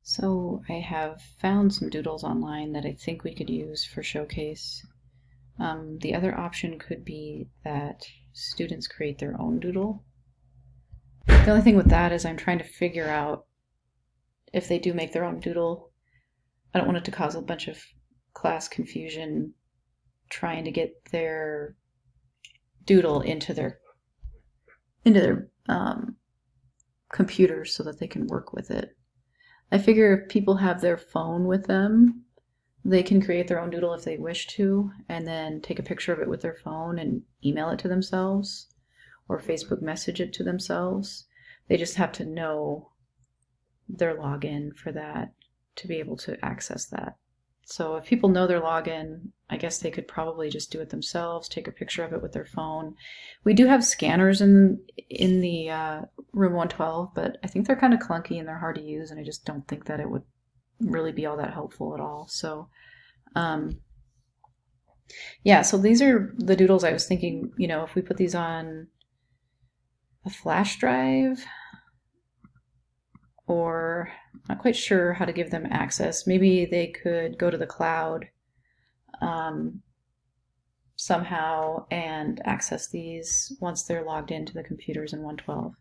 So I have found some doodles online that I think we could use for ShowCASE. The other option could be that students create their own doodle. The only thing with that is I'm trying to figure out if they do make their own doodle. I don't want it to cause a bunch of class confusion trying to get their doodle into their computers so that they can work with it. I figure if people have their phone with them, they can create their own doodle if they wish to, and then take a picture of it with their phone and email it to themselves, or Facebook message it to themselves. They just have to know their login for that to be able to access that. So if people know their login, I guess they could probably just do it themselves, take a picture of it with their phone. We do have scanners in the room 112, but I think they're kind of clunky and they're hard to use, and I just don't think that it would really be all that helpful at all. So yeah, so these are the doodles I was thinking, if we put these on a flash drive, or not quite sure how to give them access. Maybe they could go to the cloud somehow and access these once they're logged into the computers in 112.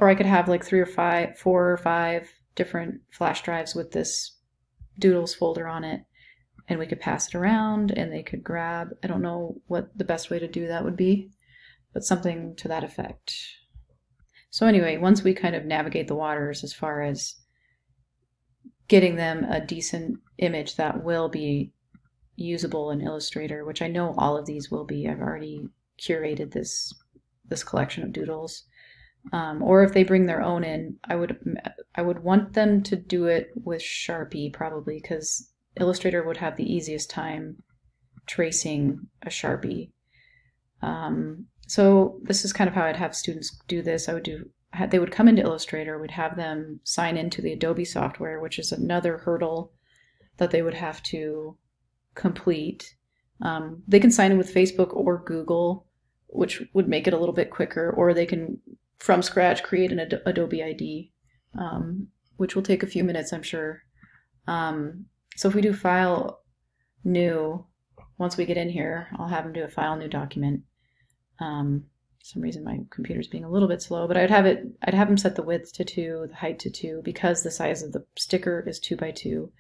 Or I could have like 4 or 5 different flash drives with this doodles folder on it, and we could pass it around and they could grab. I don't know what the best way to do that would be, but something to that effect. So anyway, once we kind of navigate the waters as far as getting them a decent image that will be usable in Illustrator, which I know all of these will be. I've already curated this collection of doodles. Or if they bring their own in, I would want them to do it with Sharpie probably, because Illustrator would have the easiest time tracing a Sharpie. So this is kind of how I'd have students do this. They would come into Illustrator, we'd have them sign into the Adobe software, which is another hurdle that they would have to complete. They can sign in with Facebook or Google, which would make it a little bit quicker, or they can, from scratch, create an Adobe ID, which will take a few minutes, I'm sure. So if we do File, New, once we get in here, I'll have them do a File, New document. For some reason my computer's being a little bit slow, but I'd have them set the width to 2, the height to 2, because the size of the sticker is 2 by 2.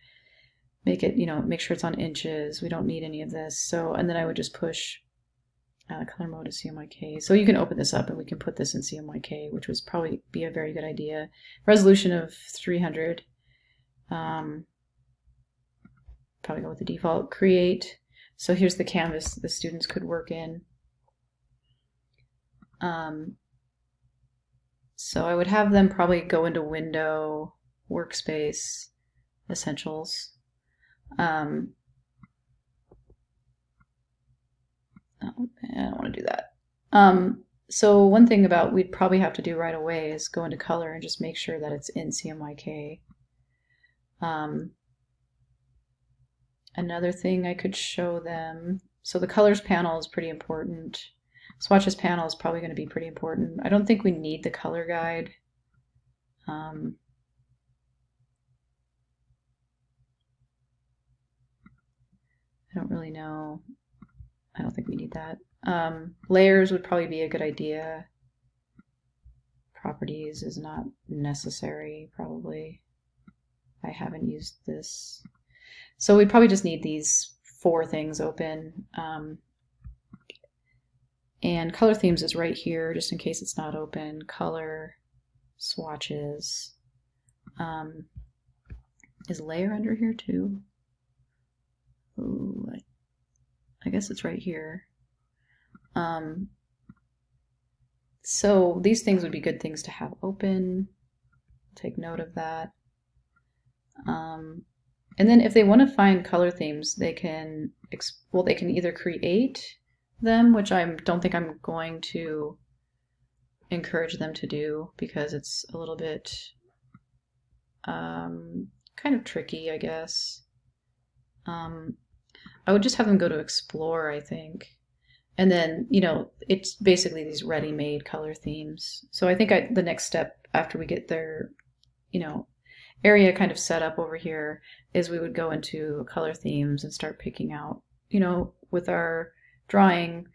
Make it, make sure it's on inches. We don't need any of this. So, and then I would just push color mode to CMYK. So you can open this up and we can put this in CMYK, which would probably be a very good idea. Resolution of 300. Probably go with the default. Create. So here's the canvas the students could work in. So I would have them probably go into Window, Workspace, Essentials. Oh, I don't want to do that. So one thing we'd probably have to do right away is go into Color and just make sure that it's in CMYK. Another thing I could show them, so the Colors panel is pretty important. Swatches panel is probably going to be pretty important. I don't think we need the color guide. I don't really know. I don't think we need that. Layers would probably be a good idea. Properties is not necessary, probably. I haven't used this. So we probably just need these 4 things open. And color themes is right here, just in case it's not open. Color, swatches. Is layer under here too? Ooh, I guess it's right here. So these things would be good things to have open. Take note of that. And then if they want to find color themes, they can either create them, which I don't think I'm going to encourage them to do because it's a little bit kind of tricky, I guess. I would just have them go to Explore, I think, And then, you know, it's basically these ready-made color themes. So I think the next step after we get their, you know, area kind of set up over here is we would go into color themes and start picking out, you know, with our drawing,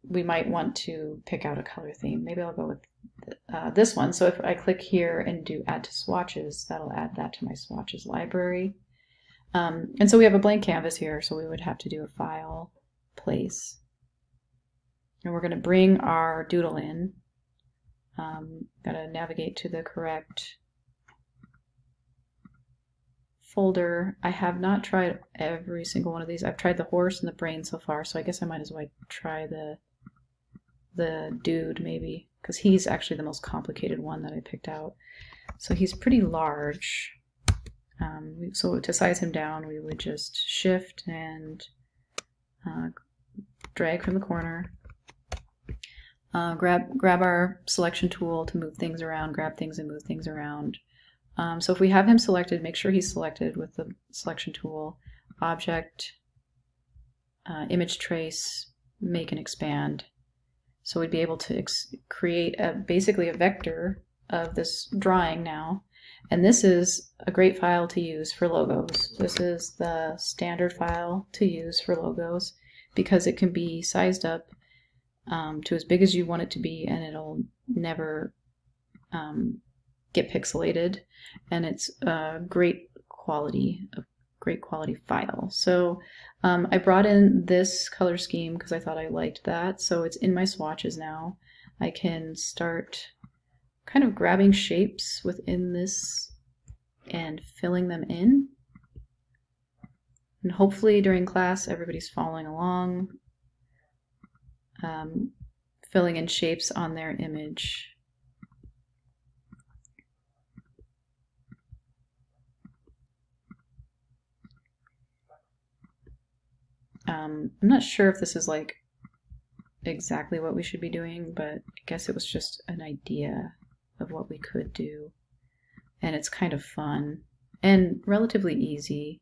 we might want to pick out a color theme. Maybe I'll go with this one. So if I click here and do add to swatches, that'll add that to my swatches library. And so we have a blank canvas here, so we would have to do a file, place. And we're going to bring our doodle in. Got to navigate to the correct folder. I have not tried every single one of these. I've tried the horse and the brain so far, so I guess I might as well try the dude maybe, because he's actually the most complicated one that I picked out. So he's pretty large. So to size him down, we would just shift and drag from the corner. Grab our selection tool to move things around, grab things and move things around. So if we have him selected, make sure he's selected with the selection tool, object, image trace, make and expand. So we'd be able to create basically a vector of this drawing now. And this is a great file to use for logos. This is the standard file to use for logos because it can be sized up to as big as you want it to be, and it'll never get pixelated, and it's a great quality file. So I brought in this color scheme because I thought I liked that, so it's in my swatches now. I can start kind of grabbing shapes within this and filling them in, and hopefully during class everybody's following along, filling in shapes on their image. I'm not sure if this is like exactly what we should be doing, but I guess it was just an idea of what we could do. And it's kind of fun and relatively easy.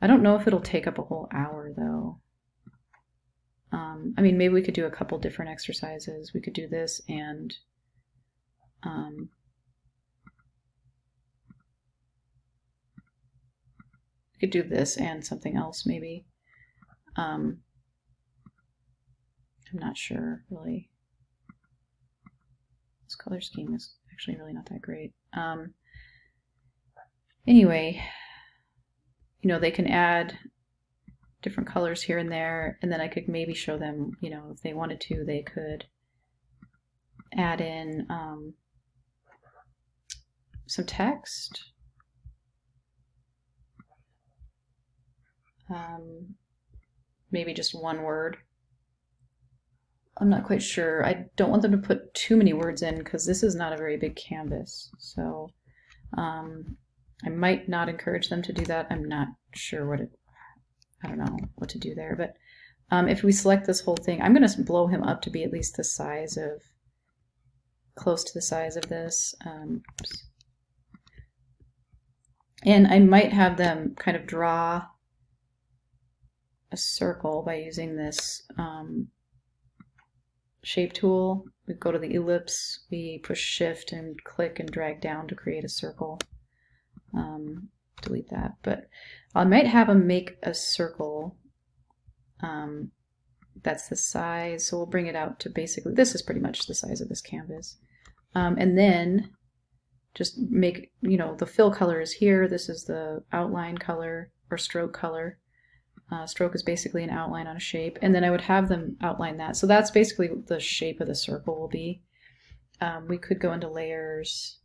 I don't know if it'll take up a whole hour though. I mean, maybe we could do a couple different exercises. We could do this and we could do this and something else maybe. I'm not sure really. This color scheme is actually really not that great. Anyway, you know, they can add different colors here and there, and then I could maybe show them, you know, if they wanted to, they could add in some text. Maybe just one word. I'm not quite sure. I don't want them to put too many words in because this is not a very big canvas. So I might not encourage them to do that. I'm not sure I don't know what to do there. But if we select this whole thing, I'm going to blow him up to be at least the size of, close to the size of this. And I might have them kind of draw a circle by using this shape tool. We go to the ellipse, we push shift and click and drag down to create a circle. Delete that, but I might have them make a circle that's the size, so we'll bring it out to basically, this is pretty much the size of this canvas. And then just make, you know, the fill color is here, this is the outline color or stroke color. Stroke is basically an outline on a shape, and then I would have them outline that. So that's basically what the shape of the circle will be. We could go into layers.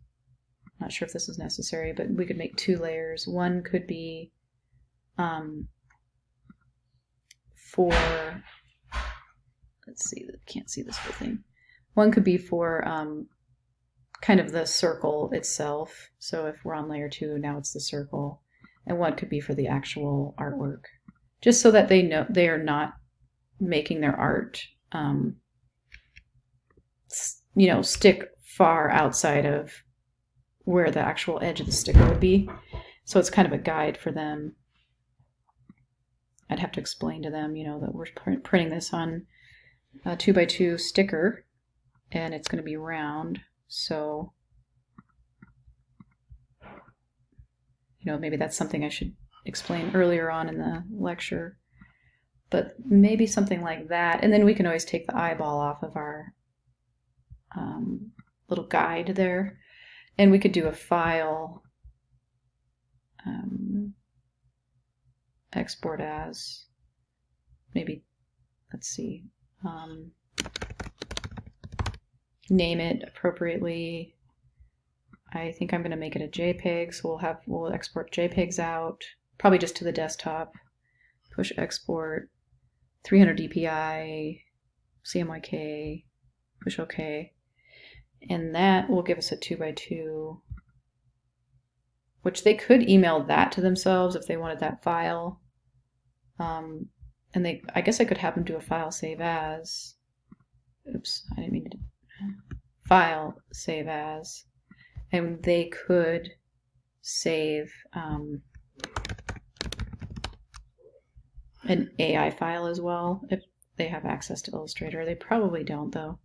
Not sure if this is necessary, but we could make 2 layers. One could be for, let's see, can't see this whole thing. One could be for kind of the circle itself. So if we're on layer 2, now it's the circle. And one could be for the actual artwork. Just so that they know they are not making their art, you know, stick far outside of where the actual edge of the sticker would be. So it's kind of a guide for them. I'd have to explain to them, that we're printing this on a 2x2 sticker, and it's going to be round. So, maybe that's something I should explain earlier on in the lecture. But maybe something like that. And then we can always take the eyeball off of our little guide there. And we could do a file export as, maybe, let's see, name it appropriately. I think I'm going to make it a JPEG, so we'll export JPEGs out, probably just to the desktop. Push export, 300 dpi, CMYK, push OK. And that will give us a 2x2, which they could email that to themselves if they wanted that file. And I guess I could have them do a file save as. Oops, I didn't mean to. File save as. And they could save an AI file as well if they have access to Illustrator. They probably don't, though.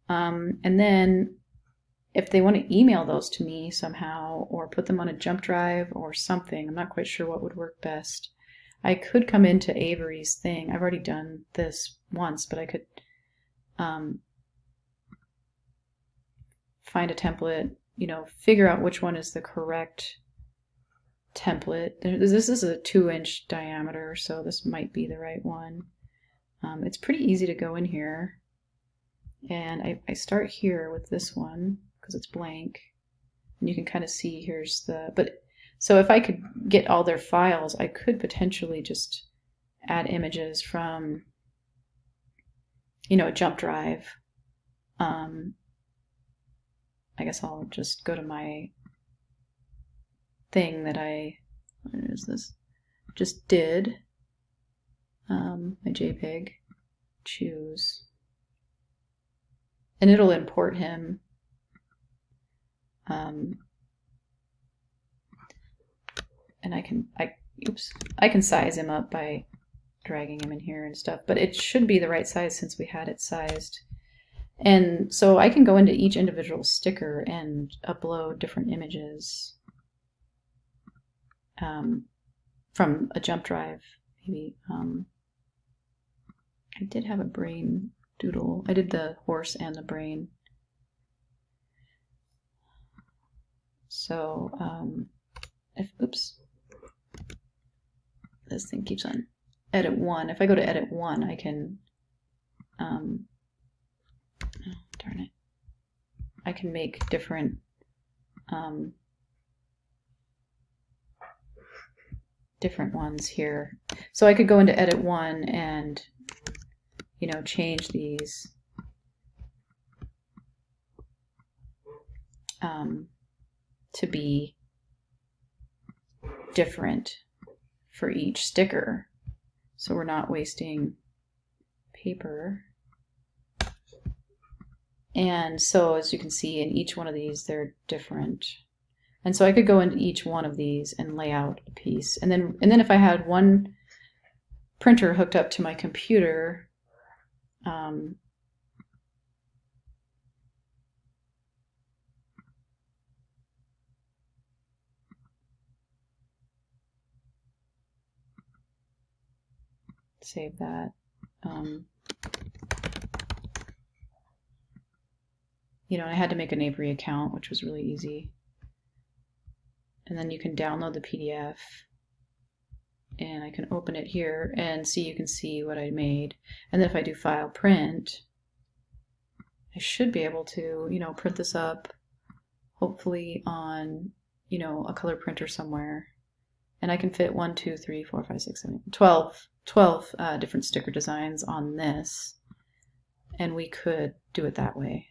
And then if they want to email those to me somehow or put them on a jump drive or something, I'm not quite sure what would work best. I could come into Avery's thing. I've already done this once, but I could find a template, figure out which one is the correct template. This is a 2-inch diameter, so this might be the right one. It's pretty easy to go in here. And I start here with this one because it's blank. And you can kind of see here's so if I could get all their files, I could potentially just add images from, a jump drive. I guess I'll just go to my thing that where is this? Just did, my JPEG, choose. And it'll import him. And I can size him up by dragging him in here and stuff, but it should be the right size since we had it sized. And so I can go into each individual sticker and upload different images from a jump drive, maybe. I did have a brain doodle. I did the horse and the brain. So, oops, this thing keeps on edit 1. If I go to edit 1, I can, oh, darn it, I can make different, different ones here. So I could go into edit 1 and, change these to be different for each sticker, so we're not wasting paper. And so as you can see in each one of these, they're different. And so I could go into each one of these and lay out a piece. And then if I had one printer hooked up to my computer, save that. I had to make an Avery account, which was really easy. And then you can download the PDF, and I can open it here and you can see what I made. And then if I do file print, I should be able to, print this up, hopefully on, a color printer somewhere. And I can fit 1, 2, 3, 4, 5, 6, 7, 12 different sticker designs on this. And we could do it that way.